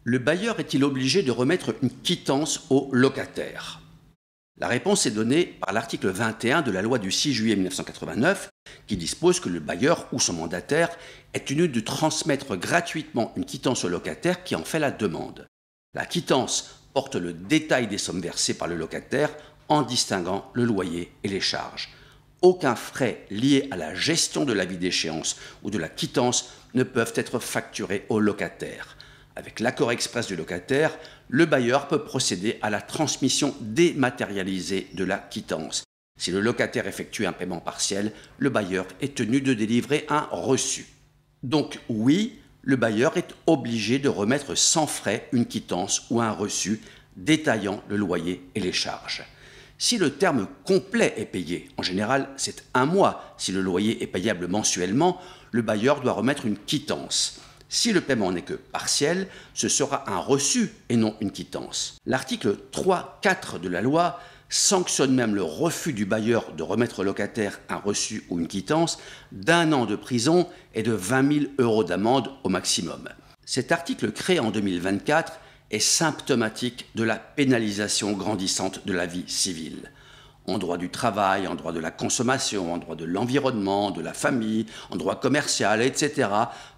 Le bailleur est-il obligé de remettre une quittance au locataire? La réponse est donnée par l'article 21 de la loi du 6 juillet 1989 qui dispose que le bailleur ou son mandataire est tenu de transmettre gratuitement une quittance au locataire qui en fait la demande. La quittance porte le détail des sommes versées par le locataire en distinguant le loyer et les charges. Aucun frais liés à la gestion de l'avis d'échéance ou de la quittance ne peuvent être facturés au locataire. Avec l'accord express du locataire, le bailleur peut procéder à la transmission dématérialisée de la quittance. Si le locataire effectue un paiement partiel, le bailleur est tenu de délivrer un reçu. Donc oui, le bailleur est obligé de remettre sans frais une quittance ou un reçu détaillant le loyer et les charges. Si le terme complet est payé, en général c'est 1 mois, si le loyer est payable mensuellement, le bailleur doit remettre une quittance. Si le paiement n'est que partiel, ce sera un reçu et non une quittance. L'article 3.4 de la loi sanctionne même le refus du bailleur de remettre au locataire un reçu ou une quittance d'1 an de prison et de 20 000 € d'amende au maximum. Cet article créé en 2024 est symptomatique de la pénalisation grandissante de la vie civile. En droit du travail, en droit de la consommation, en droit de l'environnement, de la famille, en droit commercial, etc.,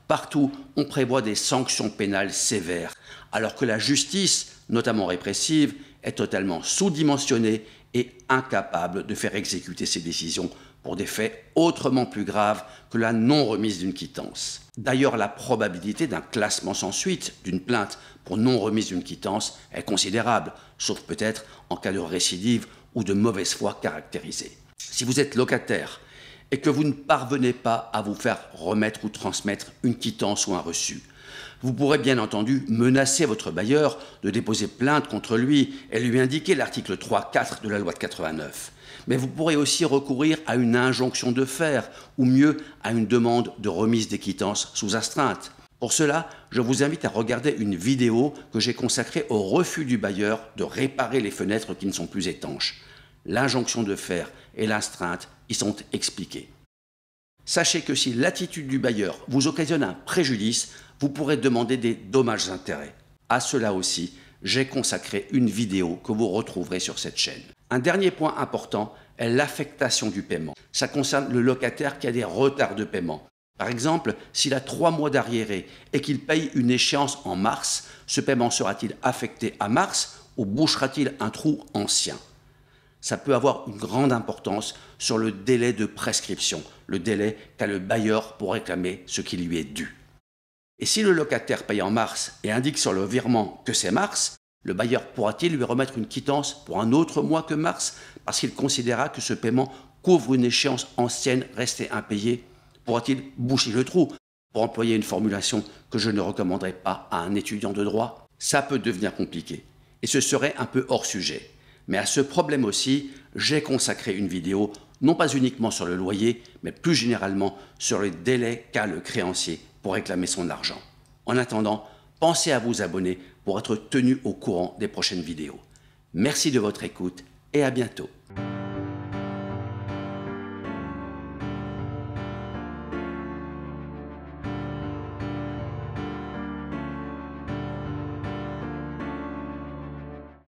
partout, on prévoit des sanctions pénales sévères, alors que la justice, notamment répressive, est totalement sous-dimensionnée et incapable de faire exécuter ses décisions pour des faits autrement plus graves que la non-remise d'une quittance. D'ailleurs, la probabilité d'un classement sans suite d'une plainte pour non-remise d'une quittance est considérable, sauf peut-être en cas de récidive ou de mauvaise foi caractérisée. Si vous êtes locataire et que vous ne parvenez pas à vous faire remettre ou transmettre une quittance ou un reçu, vous pourrez bien entendu menacer votre bailleur de déposer plainte contre lui et lui indiquer l'article 3.4 de la loi de 89. Mais vous pourrez aussi recourir à une injonction de faire, ou mieux, à une demande de remise des quittances sous astreinte. Pour cela, je vous invite à regarder une vidéo que j'ai consacrée au refus du bailleur de réparer les fenêtres qui ne sont plus étanches. L'injonction de faire et l'astreinte y sont expliquées. Sachez que si l'attitude du bailleur vous occasionne un préjudice, vous pourrez demander des dommages-intérêts. À cela aussi, j'ai consacré une vidéo que vous retrouverez sur cette chaîne. Un dernier point important est l'affectation du paiement. Ça concerne le locataire qui a des retards de paiement. Par exemple, s'il a 3 mois d'arriérés et qu'il paye une échéance en mars, ce paiement sera-t-il affecté à mars ou bouchera-t-il un trou ancien? Ça peut avoir une grande importance sur le délai de prescription, le délai qu'a le bailleur pour réclamer ce qui lui est dû. Et si le locataire paye en mars et indique sur le virement que c'est mars, le bailleur pourra-t-il lui remettre une quittance pour un autre mois que mars parce qu'il considéra que ce paiement couvre une échéance ancienne restée impayée? Pourra-t-il boucher le trou, pour employer une formulation que je ne recommanderais pas à un étudiant de droit? Ça peut devenir compliqué et ce serait un peu hors sujet. Mais à ce problème aussi, j'ai consacré une vidéo, non pas uniquement sur le loyer, mais plus généralement sur les délais qu'a le créancier pour réclamer son argent. En attendant, pensez à vous abonner pour être tenu au courant des prochaines vidéos. Merci de votre écoute et à bientôt.